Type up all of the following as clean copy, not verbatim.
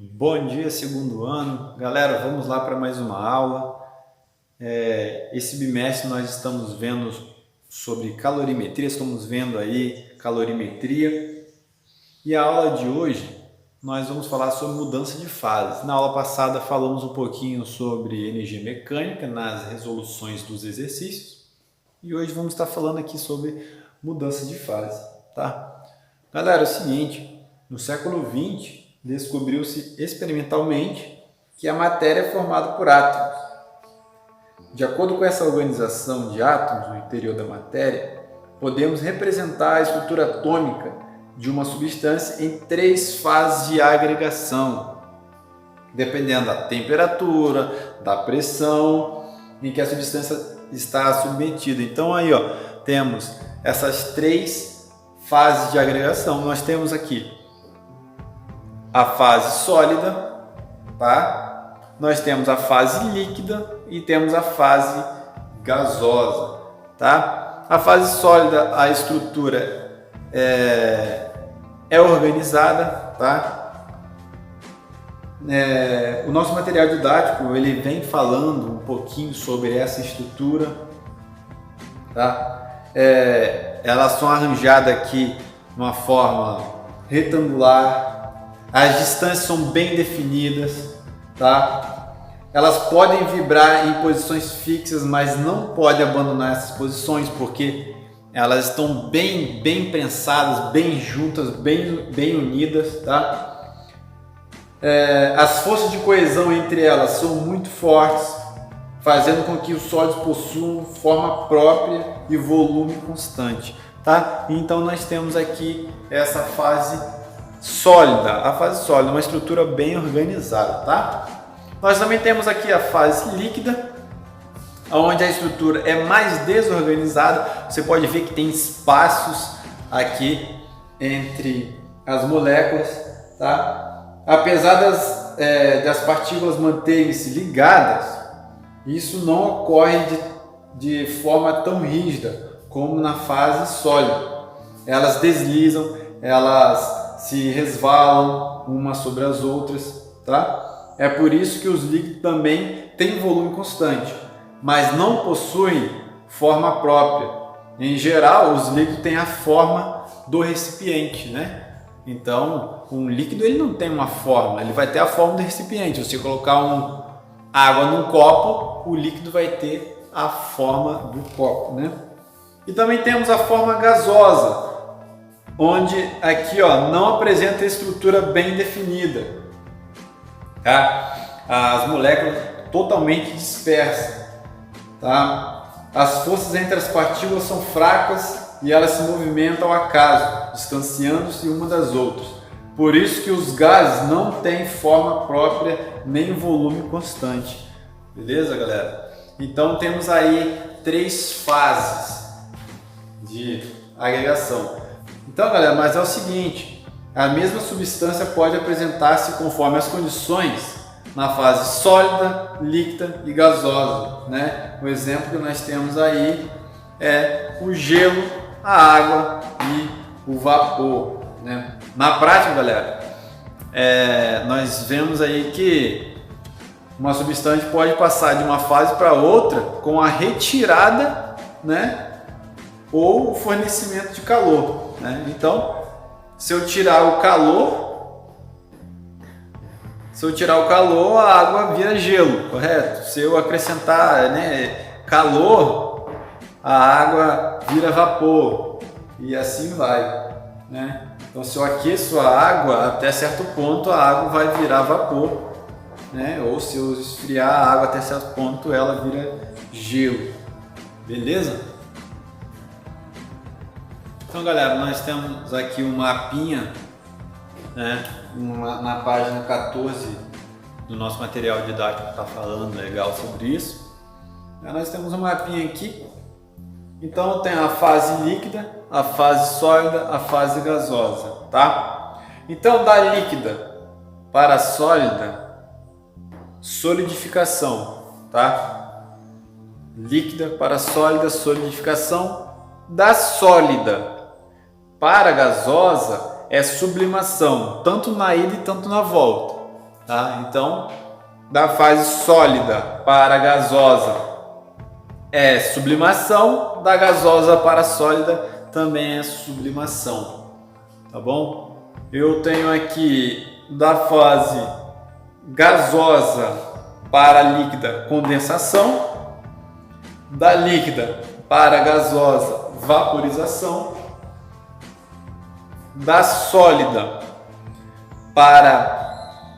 Bom dia, segundo ano. Galera, vamos lá para mais uma aula. Esse bimestre nós estamos vendo sobre calorimetria, estamos vendo aí calorimetria. E a aula de hoje nós vamos falar sobre mudança de fase. Na aula passada falamos um pouquinho sobre energia mecânica nas resoluções dos exercícios. E hoje vamos estar falando aqui sobre mudança de fase, tá? Galera, é o seguinte, no século XX descobriu-se experimentalmente que a matéria é formada por átomos. De acordo com essa organização de átomos no interior da matéria, podemos representar a estrutura atômica de uma substância em 3 fases de agregação, dependendo da temperatura, da pressão em que a substância está submetida. Então aí, temos essas 3 fases de agregação. Nós temos aqui a fase sólida, tá? Nós temos a fase líquida e temos a fase gasosa, tá? A fase sólida, a estrutura é organizada, tá? O nosso material didático ele vem falando um pouquinho sobre essa estrutura, tá? Elas são arranjadas aqui de uma forma retangular. As distâncias são bem definidas, tá? Elas podem vibrar em posições fixas, mas não podem abandonar essas posições porque elas estão bem pensadas, bem juntas, bem unidas, tá? As forças de coesão entre elas são muito fortes, fazendo com que os sólidos possuam forma própria e volume constante, tá? Então nós temos aqui essa fase sólida, a fase sólida, uma estrutura bem organizada, tá? Nós também temos aqui a fase líquida, onde a estrutura é mais desorganizada. Você pode ver que tem espaços aqui entre as moléculas, tá? Apesar das partículas manterem-se ligadas, isso não ocorre de forma tão rígida como na fase sólida. Elas deslizam, elas se resvalam umas sobre as outras, tá? É por isso que os líquidos também têm volume constante, mas não possuem forma própria. Em geral, os líquidos têm a forma do recipiente, né? Então, um líquido ele não tem uma forma, ele vai ter a forma do recipiente. Se você colocar água num copo, o líquido vai ter a forma do copo, né? E também temos a forma gasosa, onde aqui não apresenta estrutura bem definida, tá? As moléculas totalmente dispersas, tá? As forças entre as partículas são fracas e elas se movimentam ao acaso, distanciando-se uma das outras. Por isso que os gases não têm forma própria nem volume constante. Beleza, galera? Então temos aí 3 fases de agregação. Então, galera, mas é o seguinte, a mesma substância pode apresentar-se conforme as condições na fase sólida, líquida e gasosa, né? O exemplo que nós temos aí é o gelo, a água e o vapor, né? Na prática, galera, nós vemos aí que uma substância pode passar de uma fase para outra com a retirada, né? Ou o fornecimento de calor, né? Então, se eu tirar o calor, a água vira gelo, correto? Se eu acrescentar, calor, a água vira vapor e assim vai, né? Então, se eu aqueço a água até certo ponto, a água vai virar vapor, né? Ou se eu esfriar a água até certo ponto, ela vira gelo, beleza? Então, galera, nós temos aqui um mapinha, né, na página 14 do nosso material didático que está falando legal sobre isso. Nós temos um mapinha aqui. Então, tem a fase líquida, a fase sólida, a fase gasosa, tá? Então, da líquida para a sólida, solidificação, tá? Líquida para sólida, solidificação. Da sólida para a gasosa é sublimação, tanto na ida e tanto na volta. tá? Então, da fase sólida para a gasosa é sublimação, da gasosa para a sólida também é sublimação, tá bom? Eu tenho aqui da fase gasosa para líquida, condensação, da líquida para gasosa, vaporização, da sólida para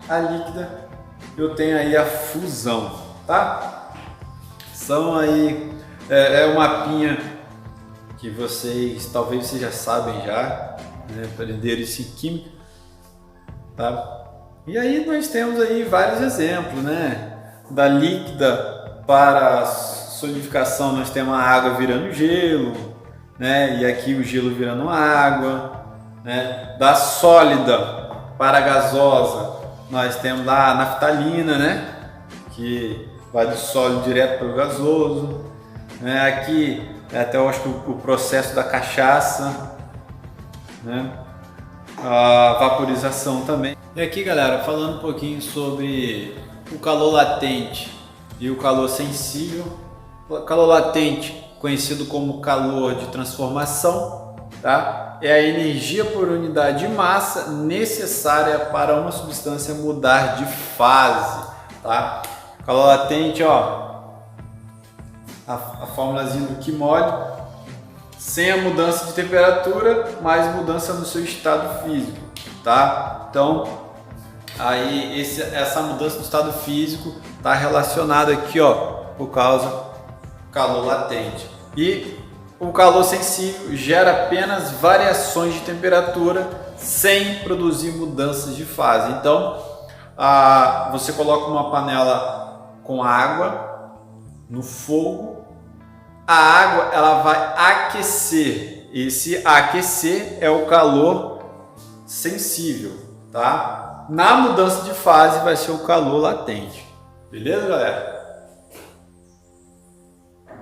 a líquida, eu tenho aí a fusão, tá? São aí, um mapinha que talvez vocês já sabem já, né? Aprenderam isso em química, tá? E aí nós temos aí vários exemplos, né? Da líquida para a solidificação nós temos a água virando gelo, né? E aqui o gelo virando água, né? Da sólida para a gasosa nós temos lá a naftalina, né? Que vai do sólido direto para o gasoso, né? Aqui até eu acho que o processo da cachaça, né? A vaporização também. E aqui, galera, falando um pouquinho sobre o calor latente e o calor sensível. O calor latente, conhecido como calor de transformação, tá? É a energia por unidade de massa necessária para uma substância mudar de fase, tá? Calor latente, ó, a formulazinha do Kimoll, sem a mudança de temperatura, mais mudança no seu estado físico, tá? Então, aí essa mudança do estado físico está relacionada aqui, ó, por causa do calor latente. E o calor sensível gera apenas variações de temperatura sem produzir mudanças de fase. Então, você coloca uma panela com água no fogo, a água ela vai aquecer. Esse aquecer é o calor sensível, tá? Na mudança de fase vai ser o calor latente. Beleza, galera?